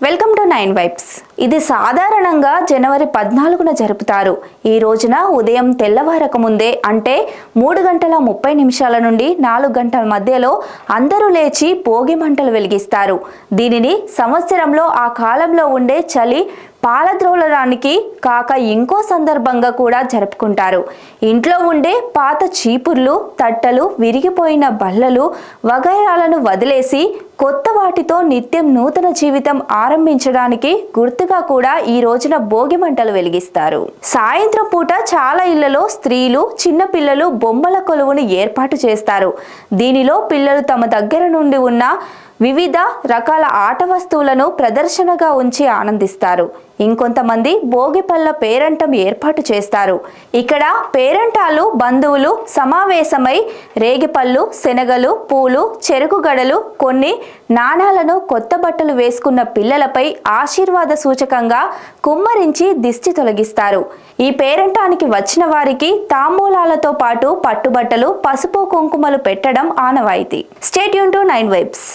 Welcome to 9 vibes. ఇది సాధారణంగా జనవరి 14న జరుపుతారు. ఈ రోజున ఉదయం తెల్లవారక ముందే అంటే 3:30 నుండి 4 గంటల మధ్యలో అందరూ లేచి భోగి మంటలు వెలిగిస్తారు. దీనిని సంవత్సరంలో ఆ కాలంలో ఉండే చలి పాలద్రోలడానికి కాక ఇంకో సందర్భంగా కూడా జరుపుకుంటారు. ఇంట్లో ఉండే పాత చీపుర్లు, తట్టలు, విరిగిపోయిన బల్లలు వగైరాలను వదిలేసి కొత్త వాటితో నిత్యం నూతన జీవితం ఆరంభించడానికి గుర్తుగా కూడా ఈ రోజున భోగి మంటలు వెలిగిస్తారు. సాయంత్రం పూట చాలా ఇళ్లలో స్త్రీలు, చిన్న పిల్లలు బొమ్మల కొలువును ఏర్పాటు చేస్తారు. దీనిలో పిల్లలు తమ దగ్గర నుండి ఉన్న వివిధ రకాల ఆట వస్తువులను ప్రదర్శనగా ఉంచి ఆనందిస్తారు. ఇంకొంతమంది భోగిపళ్ళ పేరంటం ఏర్పాటు చేస్తారు. ఇక్కడ పేరంటాలు బంధువులు సమావేశమై రేగిపళ్ళు, శనగలు, పూలు, చెరుకు గడలు, కొన్ని నాణాలను కొత్త బట్టలు వేసుకున్న పిల్లలపై ఆశీర్వాద సూచకంగా కుమ్మరించి దిష్టి తొలగిస్తారు. ఈ పేరంటానికి వచ్చిన వారికి తాంబూలాలతో పాటు పట్టుబట్టలు, పసుపు కుంకుమలు పెట్టడం ఆనవాయితీ. Stay tune to 9 vibes.